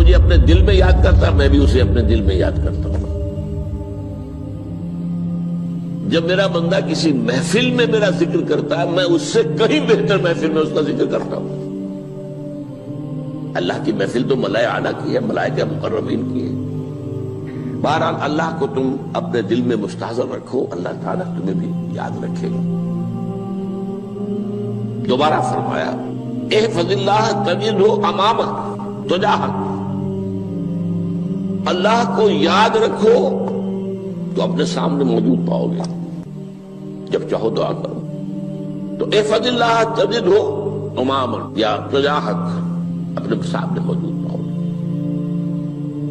مجھے اپنے دل میں یاد کرتا ہے، میں بھی اسے اپنے دل میں یاد کرتا ہوں۔ جب میرا بندہ کسی محفل میں میرا ذکر کرتا ہے، میں اس سے کہیں بہتر محفل میں اس کا ذکر کرتا ہوں۔ اللہ کی محفل تو ملائکہ اعلیٰ کی ہے، ملائکہ مقربین کی ہے۔ بہرحال اللہ کو تم اپنے دل میں مستحضر رکھو، اللہ تعالیٰ تمہیں بھی یاد رکھے گا۔ دوبارہ فرمایا احفظ اللہ تجدہ امامک تجاہک، اللہ کو یاد رکھو تو اپنے سامنے موجود پاؤ گے، جب چاہو دعا کرو تو احفظ اللہ تجدہ امامک یا تجاہک، اپنے سامنے موجود پاؤ گے۔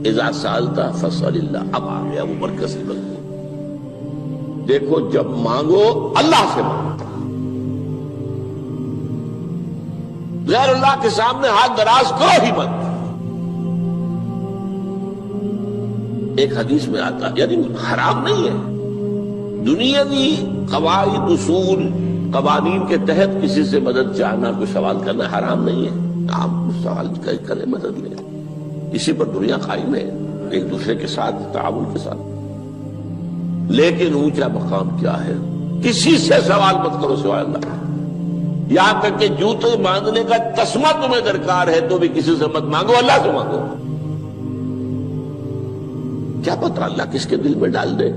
اذا سألت فاسأل اللہ، اب آ گیا وہ مرکزی مضمون۔ دیکھو جب مانگو اللہ سے مانگو، غیر اللہ کے سامنے ہاتھ دراز کرو ہی مت۔ ایک حدیث میں آتا یعنی حرام نہیں ہے، دنیاوی قواعد اصول قوانین کے تحت کسی سے مدد چاہنا، کوئی سوال کرنا حرام نہیں ہے۔ آپ سوال کریں، مدد لیں، اسی پر دنیا قائم ہے، ایک دوسرے کے ساتھ تعاون کے ساتھ۔ لیکن اونچا مقام کیا ہے؟ کسی سے سوال مت کرو سوائے اللہ، یہاں تک کہ جوتے باندھنے کا تسمہ تمہیں درکار ہے تو بھی کسی سے مت مانگو، اللہ سے مانگو۔ کیا پتہ اللہ کس کے دل میں ڈال دے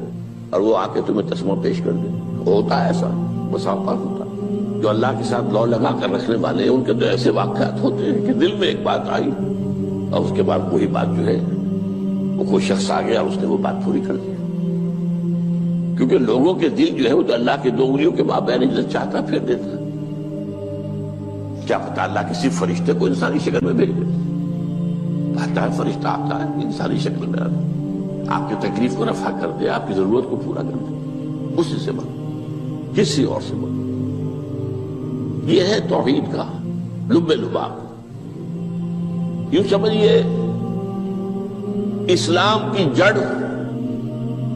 اور وہ آ کے تمہیں تسمہ پیش کر دے۔ ہوتا ہے ایسا، بس اوقات ہوتا ہے۔ جو اللہ کے ساتھ لو لگا کر رکھنے والے ہیں ان کے تو ایسے واقعات ہوتے ہیں کہ دل میں ایک بات آئی اور اس کے بعد وہی بات جو ہے وہ کوئی شخص آ گیا، اس نے وہ بات پوری کر دی۔ کیونکہ لوگوں کے دل جو ہے وہ تو اللہ کے دو انگلیوں کے مابین جو چاہتا پھر دیتا ہے۔ کیا پتہ اللہ کسی فرشتے کو انسانی شکل میں بھیج دے، آتا ہے فرشتہ، آتا ہے انسانی شکل میں، آپ کی تکلیف کو رفع کر دے، آپ کی ضرورت کو پورا کر دے، اسی سے مانگو، کسی اور سے مانگو۔ یہ ہے توحید کا لب لباب۔ یوں سمجھیے اسلام کی جڑ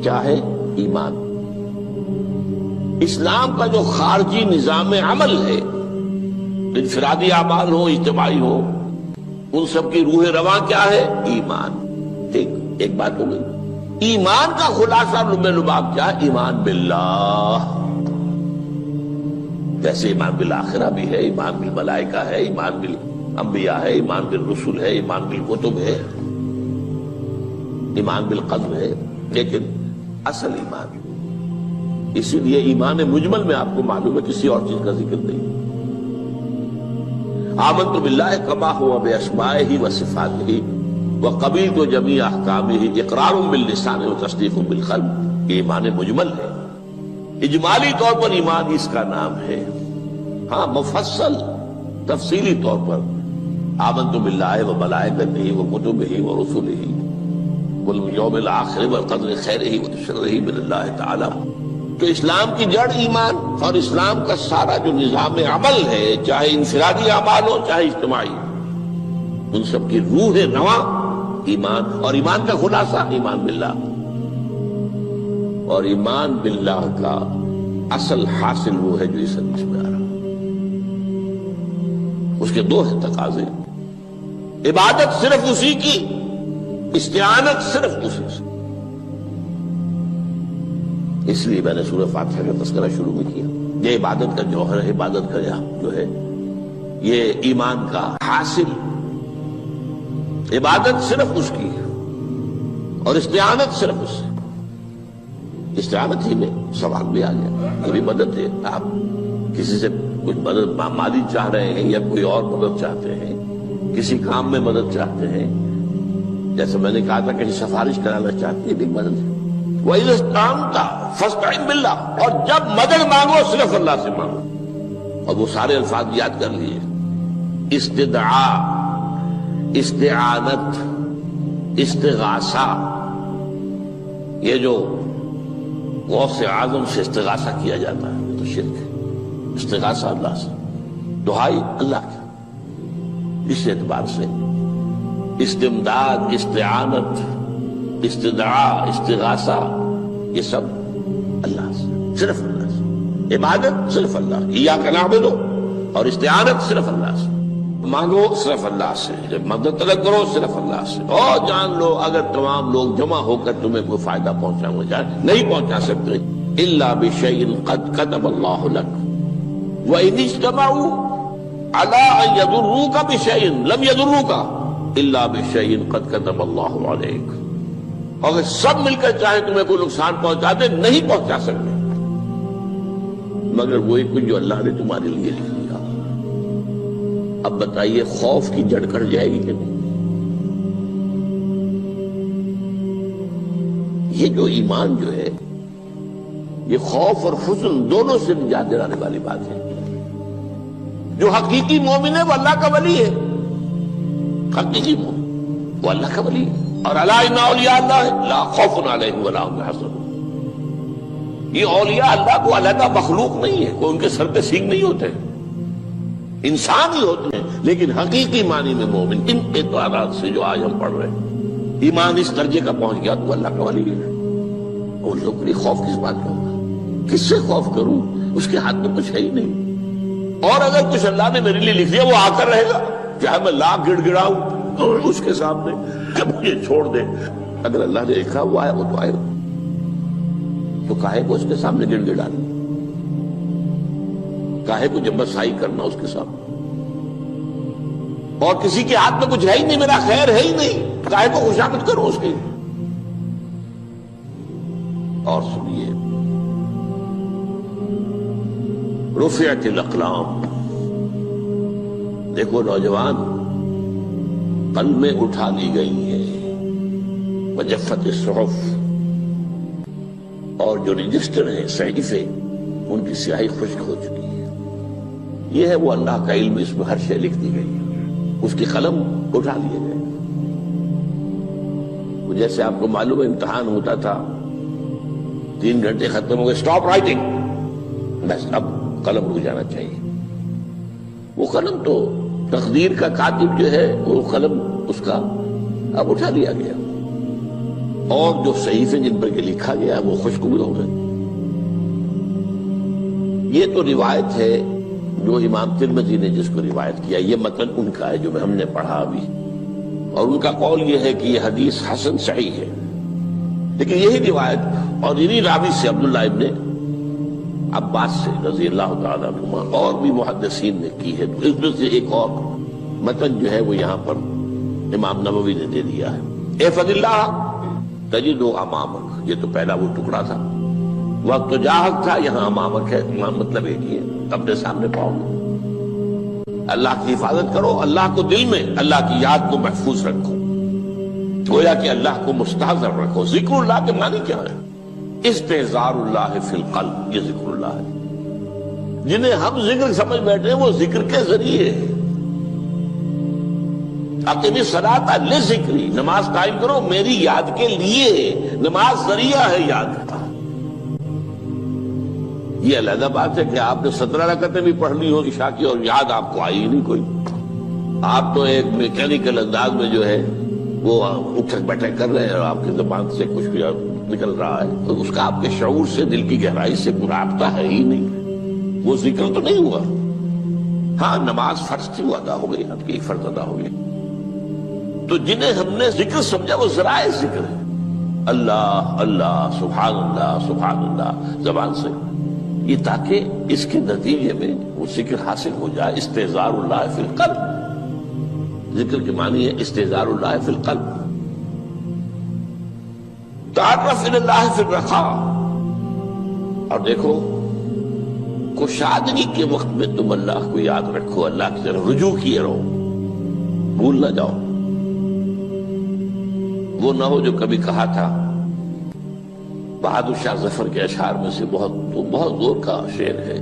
کیا ہے؟ ایمان۔ اسلام کا جو خارجی نظام عمل ہے، انفرادی اعمال ہو، اجتماعی ہو، ان سب کی روح رواں کیا ہے؟ ایمان۔ ٹھیک، ایک بات ہو گئی۔ ایمان کا خلاصہ لب لباب کیا ہے؟ ایمان باللہ۔ جیسے ایمان بالآخرہ بھی ہے، ایمان بالملائکہ ہے، ایمان بالانبیاء ہے، ایمان بالرسل ہے، ایمان بالکتب ہے، ایمان بالقدر ہے، لیکن اصل ایمان، اسی لیے ایمان مجمل میں آپ کو معلوم ہے کسی اور چیز کا ذکر نہیں۔ آمنت باللہ کما ہوا باسمائہ وصفاتہ وقبلت جمیع احکامہ اقرار باللسان وتصدیق بالقلب، یہ ایمان مجمل ہے۔ اجمالی طور پر ایمان اس کا نام ہے، ہاں مفصل تفصیلی طور پر آمنت باللہ وملائکتہ وکتبہ ورسلہ والیوم الآخر والقدر خیرہ وشرہ من اللہ تعالی۔ تو اسلام کی جڑ ایمان، اور اسلام کا سارا جو نظام عمل ہے، چاہے انفرادی اعمال ہو چاہے اجتماعی، ان سب کی روح رواں ایمان، اور ایمان کا خلاصہ ایمان باللہ۔ اور ایمان باللہ کا اصل حاصل وہ ہے جو اس حدیث میں آ رہا، اس کے دو ہیں تقاضے، عبادت صرف اسی کی، استعانت صرف اسی سے۔ اس لیے میں نے سورہ فاتحہ کا تذکرہ شروع میں کیا، یہ عبادت کا جوہر ہے، عبادت کا جو ہے یہ ایمان کا حاصل، عبادت صرف اس کی ہے اور استعانت صرف اس سے۔ استعانت ہی میں سوال بھی آ گیا، یہ بھی مدد ہے، آپ کسی سے کچھ مدد مالی چاہ رہے ہیں یا کوئی اور مدد چاہتے ہیں، کسی کام میں مدد چاہتے ہیں، جیسے میں نے کہا تھا کہ سفارش کرانا چاہتے ہیں، بھی مدد ہے۔ وَإِذَا اسْتَعَنْتَ فَاسْتَعِنْ بِاللَّهِ، اور جب مدد مانگو صرف اللہ سے مانگو۔ اور وہ سارے الفاظ یاد کر لیے، استدعاء، استعانت، استغاثہ، یہ جو غوث اعظم سے استغاثہ کیا جاتا ہے تو شرک ہے۔ استغاثہ اللہ سے، دعائی اللہ کی، اس اعتبار سے استمداد، استعانت، استدعاء، استغاثہ، یہ سب اللہ سے، صرف اللہ سے۔ عبادت صرف اللہ، ایاک نعبد، اور استعانت صرف اللہ سے۔ مانگو صرف اللہ سے، جب مدد طلب کرو صرف اللہ سے، اور جان لو اگر تمام لوگ جمع ہو کر تمہیں کوئی فائدہ پہنچانا چاہے نہیں پہنچا سکتے، الا بشیء قد کتب اللہ لک وان اجتمعوا علی ان یضروک بشیء لم یضروک الا بشیء قد کتب اللہ علیک، اگر سب مل کر چاہے تمہیں کوئی نقصان پہنچا دے نہیں پہنچا سکتے مگر وہی کچھ جو اللہ نے تمہارے لیے لکھ دیا۔ اب بتائیے خوف کی جڑ کٹ جائے گی کہ نہیں؟ یہ جو ایمان جو ہے یہ خوف اور حزن دونوں سے نجات دلانے والی بات ہے۔ جو حقیقی مومن ہے وہ اللہ کا ولی ہے، حقیقی مومن وہ اللہ کا ولی ہے، اور الا ان اولیاء اللہ لا خوف علیہم ولا هم يحزنون۔ یہ اولیاء اللہ کو علیحدہ مخلوق نہیں ہے، کوئی ان کے سر پہ سینگ نہیں ہوتے، انسان ہی ہوتے ہیں، لیکن حقیقی معنی میں مومن ان اعتبارات سے جو آج ہم پڑھ رہے ہیں ایمان اس درجے کا پہنچ گیا تو اللہ کا ولی ہے۔ ان لوگوں کے لیے خوف کس بات کا ہوگا؟ کس سے خوف کروں؟ اس کے ہاتھ میں کچھ ہے ہی نہیں، اور اگر کچھ اللہ نے میرے لیے لکھ دیا وہ آ کر رہے گا، چاہے میں لاکھ گڑ گڑاؤں اور اس کے سامنے کہ مجھے چھوڑ دے، اگر اللہ نے لکھا وہ آیا وہ تو آئے گا، تو کاہے کو اس کے سامنے گڑ گڑانا، کاہے کو جبرسائی کرنا اس کے سامنے، اور کسی کے ہاتھ میں کچھ ہے ہی نہیں، میرا خیر ہے ہی نہیں، کاہے کو خوشامد کرو اس کی۔ اور سنیے، رفعت الاقلام، دیکھو نوجوان، قلمیں اٹھا لی گئی ہیں، وجفت الصحف، اور جو رجسٹر ہیں صحیفے ان کی سیاہی خشک ہو چکی ہے۔ یہ ہے وہ اللہ کا علم، اس میں ہر شے لکھ دی گئی ہے، اس کی قلم اٹھا لیے گئے۔ جیسے آپ کو معلوم ہے امتحان ہوتا تھا، 3 گھنٹے ختم ہو گئے، اسٹاپ رائٹنگ، بس اب قلم رک جانا چاہیے۔ وہ قلم تو تقدیر کا کاتب جو ہے وہ قلم اس کا اب اٹھا لیا گیا، اور جو صحیفے جن پر کہ لکھا گیا وہ خشک ہو گئے۔ یہ تو روایت ہے جو امام ترمذی نے جس کو روایت کیا، یہ متن ان کا ہے جو ہم نے پڑھا ابھی، اور ان کا قول یہ ہے کہ یہ حدیث حسن صحیح ہے، لیکن یہی روایت اور انہی راوی سے عبداللہ ابن عباس سے رضی اللہ تعالیٰ عنہما اور بھی محدثین نے کی ہے، تو اس میں سے ایک اور متن جو ہے وہ یہاں پر امام نووی نے دے دیا ہے۔ احفظ اللہ تجدہ امامک، یہ تو پہلا وہ ٹکڑا تھا، وقت تو جاہک تھا، یہاں امامک ہے، امام مطلب ایک ہی ہے، اپنے سامنے پاؤ گے۔ اللہ کی حفاظت کرو، اللہ کو دل میں، اللہ کی یاد کو محفوظ رکھو، گویا کہ اللہ کو مستحضر رکھو۔ ذکر اللہ کے معنی کیا ہے؟ استحضار اللہ فی القلب، یہ ذکر اللہ ہے۔ جنہیں ہم ذکر سمجھ بیٹھے ہیں وہ ذکر کے ذریعے اقیم الصلاۃ لذکری، نماز قائم کرو میری یاد کے لیے، نماز ذریعہ ہے یاد کا۔ یہ علیحدہ بات ہے کہ آپ نے 17 رکعتیں بھی پڑھ لی ہو عشاء کی اور یاد آپ کو آئی ہی نہیں کوئی، آپ تو ایک میکینیکل انداز میں جو ہے وہ اٹھک بیٹھک کر رہے ہیں اور آپ کی زبان سے کچھ بھی نکل رہا ہے، تو اس کا آپ کے شعور سے، دل کی گہرائی سے کوئی رابطہ ہے ہی نہیں، وہ ذکر تو نہیں ہوا۔ ہاں نماز فرض تھی وہ ادا ہو گئی، آپ کی ایک فرض ادا ہو گئی۔ تو جنہیں ہم نے ذکر سمجھا وہ ذرائع ذکر ہے، اللہ اللہ سبحان اللہ زبان سے، یہ تاکہ اس کے نتیجے میں وہ ذکر حاصل ہو جائے۔ استحضار اللہ فی القلب، ذکر کے معنی ہے استحضار اللہ فی القلب۔ تعرف الی اللہ فی الرخاء، اور دیکھو کشادگی کے وقت میں تم اللہ کو یاد رکھو، اللہ کی طرف رجوع کیے رہو، بھول نہ جاؤ۔ وہ نہ ہو جو کبھی کہا تھا، بہادر شاہ ظفر کے اشعار میں سے بہت زور کا شعر ہے،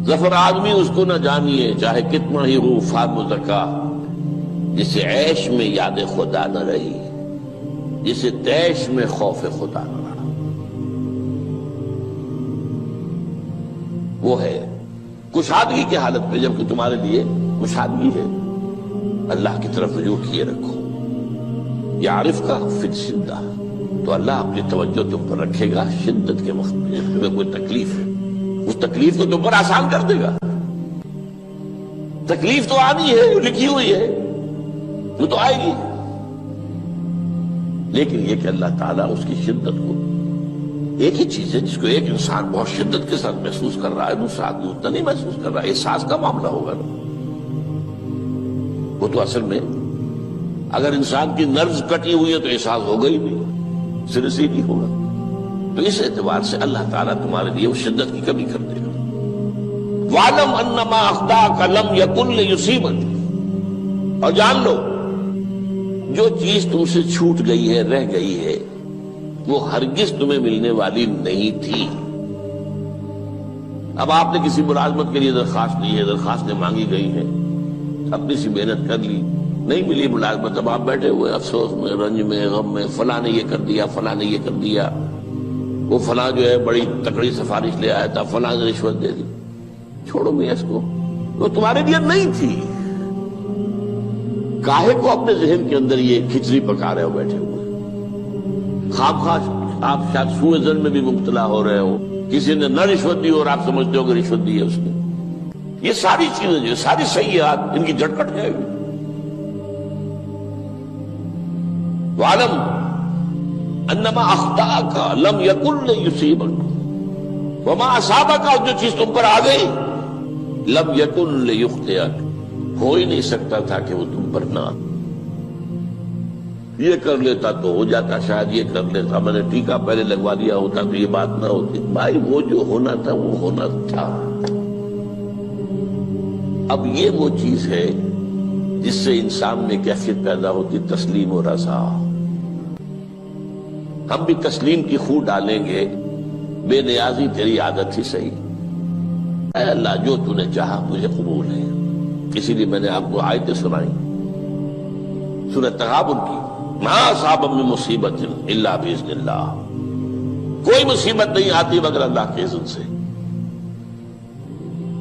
ظفر آدمی اس کو نہ جانیے چاہے کتنا ہی ہو فام زکا، جسے عیش میں یاد خدا نہ رہی، جسے تیش میں خوف خدا نہ رہا۔ وہ ہے کشادگی کی حالت میں، جبکہ تمہارے لیے کشادگی ہے، اللہ کی طرف رجوع کیے رکھو۔ یعرف کا فی الشدہ، تو اللہ اپنی توجہ تم پر رکھے گا شدت کے وقت میں، جب تمہیں کوئی تکلیف ہے اس تکلیف کو تم پر آسان کر دے گا۔ تکلیف تو آنی ہے، جو لکھی ہوئی ہے وہ تو آئے گی، لیکن یہ کہ اللہ تعالیٰ اس کی شدت کو، ایک ہی چیز ہے جس کو ایک انسان بہت شدت کے ساتھ محسوس کر رہا ہے، دوسرا آدمی اتنا نہیں محسوس کر رہا ہے، احساس کا معاملہ ہوگا نا۔ وہ تو اصل میں اگر انسان کی نرز کٹی ہوئی ہے تو احساس ہوگا ہی نہیں، سر سے نہیں ہوگا۔ تو اس اعتبار سے اللہ تعالیٰ تمہارے لیے وہ شدت کی کمی کر دے گا۔ وَاعْلَمْ أَنَّمَا أَخْطَأَكَ لَمْ يَكُنْ لِيُصِيبَكَ، اور جان لو جو چیز تم سے چھوٹ گئی ہے، رہ گئی ہے، وہ ہرگز تمہیں ملنے والی نہیں تھی۔ اب آپ نے کسی ملازمت کے لیے درخواست دی ہے، درخواستیں مانگی گئی ہیں، اپنی سی محنت کر لی، نہیں ملی ملازمت، اب آپ بیٹھے ہوئے افسوس میں، رنج میں، غم میں، فلاں نے یہ کر دیا، فلاں نے یہ کر دیا، وہ فلاں جو ہے بڑی تکڑی سفارش لے آیا تھا، فلاں نے رشوت دے دی۔ چھوڑو میاں اس کو، وہ تمہارے لیے نہیں تھی۔ کاہے کو اپنے ذہن کے اندر یہ کھچڑی پکا رہے ہو بیٹھے ہوئے؟ خواہ آپ شاید سوء ظن میں بھی مبتلا ہو رہے ہو، کسی نے نہ رشوت دی اور آپ سمجھتے ہو کہ رشوت دی ہے اس نے۔ یہ ساری چیزیں جو ساری سیئات، ان کی جڑ کٹ جائے گی۔ وَاعْلَمْ أَنَّمَا أَخْطَأَكَ لَمْ يَكُنْ لِيُصِيبَكَ وَمَا أَصَابَكَ، جو چیز تم پر آ گئی، لَمْ يَكُنْ لِيُخْطِئَكَ، ہو ہی نہیں سکتا تھا کہ وہ تم پر نہ آتی۔ یہ کر لیتا تو ہو جاتا، شاید یہ کر لیتا، میں نے ٹیکا پہلے لگوا دیا ہوتا تو یہ بات نہ ہوتی۔ بھائی وہ جو ہونا تھا وہ ہونا تھا۔ اب یہ وہ چیز ہے جس سے انسان میں کیفیت پیدا ہوتی، تسلیم و رضا۔ ہم بھی تسلیم کی خو ڈالیں گے، بے نیازی تیری عادت ہی صحیح، اے اللہ جو تو نے چاہا مجھے قبول ہے۔ اسی لیے میں نے آپ کو آیتیں سنائی سورہ تغابن کی، ما اصاب من مصیبت الا باذن اللہ، کوئی مصیبت نہیں آتی مگر اللہ کے اذن سے۔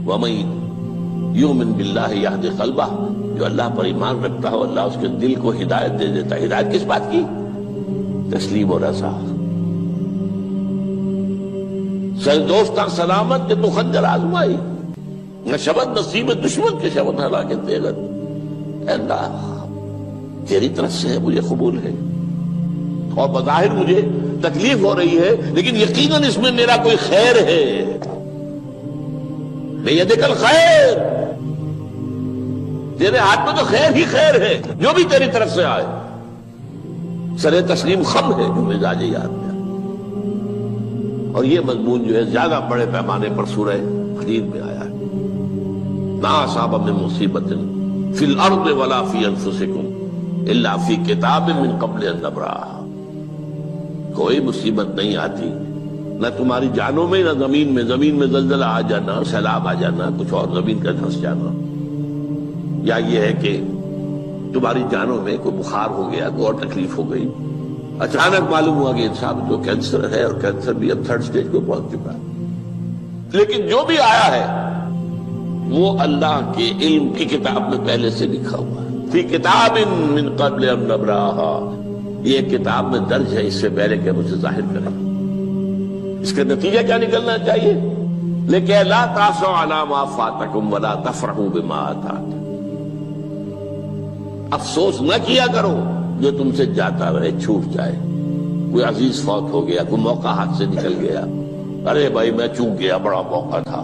وَمَن یؤمن باللہ یہدی قلبہ، جو اللہ پر ایمان رکھتا ہو اللہ اس کے دل کو ہدایت دے دیتا ہے۔ ہدایت کس بات کی؟ تسلیم و رضا۔ سر دوستاں سلامت کہ تو خنجر آزمائی، نہ شبد نصیب دشمن کے شبد ہلاکت تیغت، اے اللہ تیری طرف سے ہے، مجھے قبول ہے، اور بظاہر مجھے تکلیف ہو رہی ہے لیکن یقیناً اس میں میرا کوئی خیر ہے۔ بیدک الخیر، تیرے ہاتھ میں تو خیر ہی خیر ہے، جو بھی تیری طرف سے آئے۔ سر تسلیم خم ہے جو مزاج یاد میں، اور یہ مضمون جو ہے زیادہ بڑے پیمانے پر سورہ حدید میں آیا ہے۔ ما اصاب من مصیبت فی الارض ولا فی انفسکم الا فی کتاب من قبل ان نبرأها، کوئی مصیبت نہیں آتی نہ تمہاری جانوں میں نہ زمین میں زلزلہ آ جانا، سیلاب آ جانا، کچھ اور زمین کا دھنس جانا، یا یہ ہے کہ تمہاری جانوں میں کوئی بخار ہو گیا، کوئی اور تکلیف ہو گئی، اچانک معلوم ہوا کہ انسان کو کینسر ہے اور کینسر بھی اب 3rd سٹیج کو پہنچ چکا ہے، لیکن جو بھی آیا ہے وہ اللہ کے علم کی کتاب میں پہلے سے لکھا ہوا ہے۔ فی کتاب من قبل ان نبرأها، یہ کتاب میں درج ہے اس سے پہلے کہ ہم اسے ظاہر کریں۔ اس کا نتیجہ کیا نکلنا چاہیے؟ لیکن لا تاسوا علی ما فاتکم ولا تفرحوا بما آتاکم، افسوس نہ کیا کرو جو تم سے جاتا رہے، چھوٹ جائے، کوئی عزیز فوت ہو گیا، کوئی موقع ہاتھ سے نکل گیا، ارے بھائی میں چوک گیا، بڑا موقع تھا،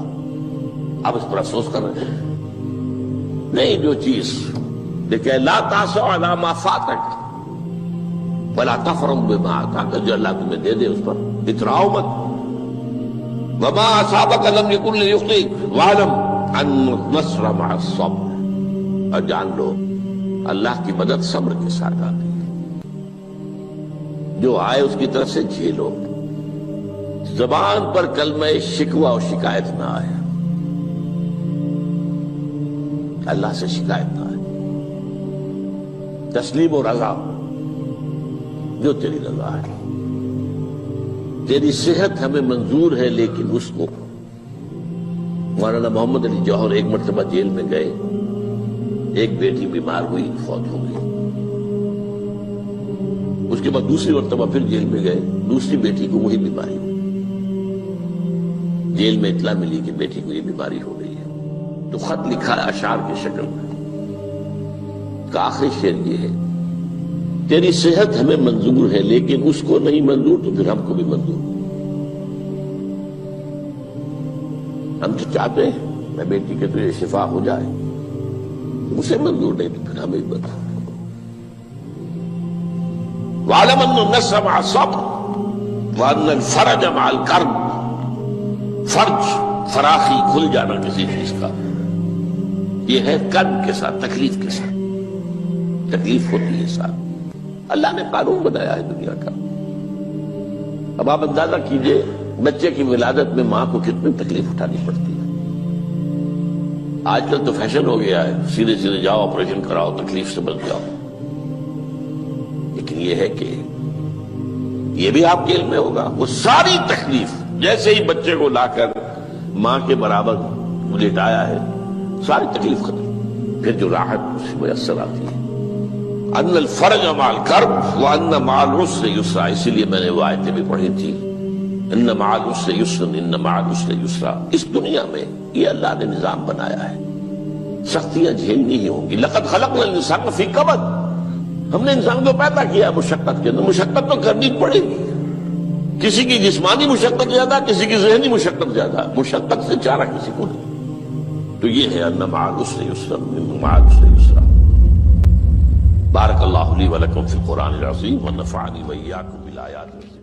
اب اس پر افسوس کر رہے ہیں۔ نہیں، جو چیز لیکن لا تاسوا علی ما فاتک ولا تفرحوا بما آتاک، جو اللہ تمہیں دے دے اس پر اتراؤ مت۔ وما اصابک لم یکن لیخطئک واعلم ان النصر مع الصبر، اور جان لو اللہ کی مدد صبر کے ساتھ آتی ہے، جو آئے اس کی طرف سے جھیلو، زبان پر کلمہ شکوہ اور شکایت نہ آئے، اللہ سے شکایت نہ آئے، تسلیم و رضا، جو تیری رضا ہے۔ تیری صحت ہمیں منظور ہے لیکن اس کو، مولانا محمد علی جوہر ایک مرتبہ جیل میں گئے، ایک بیٹی بیمار ہوئی، فوت ہو گئی، اس کے بعد دوسری مرتبہ پھر جیل میں گئے، دوسری بیٹی کو وہی بیماری ہوئی، جیل میں اطلاع ملی کہ بیٹی کو یہ بیماری ہو گئی ہے، تو خط لکھا ہے اشعار کی شکل میں. کا آخری شعر یہ ہے: تیری صحت ہمیں منظور ہے لیکن اس کو نہیں منظور تو پھر ہم کو بھی منظور. ہم تو چاہتے ہیں میں بیٹی کے تجھے شفا ہو جائے، اسے منظور نہیں تو پھر ہمیں بھی بتا. وَعَلَمَ أَنَّ النَّصْرَ مَعَ الصَّبْرِ وَأَنَّ الْفَرَجَ مَعَ الْكَرْبِ. فرج، فراخی، کھل جانا کسی چیز کا، یہ ہے کرب کے ساتھ، تکلیف کے ساتھ. تکلیف ہوتی ہے ساتھ. اللہ نے قانون بنایا ہے دنیا کا. اب آپ اندازہ کیجئے بچے کی ولادت میں ماں کو کتنی تکلیف اٹھانی پڑتی ہے. آج کل تو فیشن ہو گیا ہے، سیدھے سیدھے جاؤ، آپریشن کراؤ، تکلیف سے بچ جاؤ. لیکن یہ ہے کہ یہ بھی آپ کے علم میں ہوگا، وہ ساری تکلیف جیسے ہی بچے کو لا کر ماں کے برابر لٹایا ہے، ساری تکلیف ختم. پھر جو راحت اس سے میسر آتی ہے. ان الفرج مع الکرب وان مع العسر یسرا. اسی لیے میں نے وہ آیتیں بھی پڑھی تھی، ان مع العسر یسرا، ان مع العسر یسرا. اس دنیا میں یہ اللہ نے نظام بنایا ہے، سختیاں جھیلنی ہی ہوں گی. لقد خلقنا الانسان فی کبد. ہم نے انسان کو پیدا کیا مشقت کے اندر. مشقت تو کرنی پڑے گی. کسی کی جسمانی مشقت زیادہ، کسی کی ذہنی مشقت زیادہ. مشقت سے چارہ کسی کو نہیں. تو یہ ہے ان مع العسر یسرا، ان مع العسر یسرا. بارک اللہ لی ولکم فی القرآن العظیم ونفعنی وإیاکم بالآیات.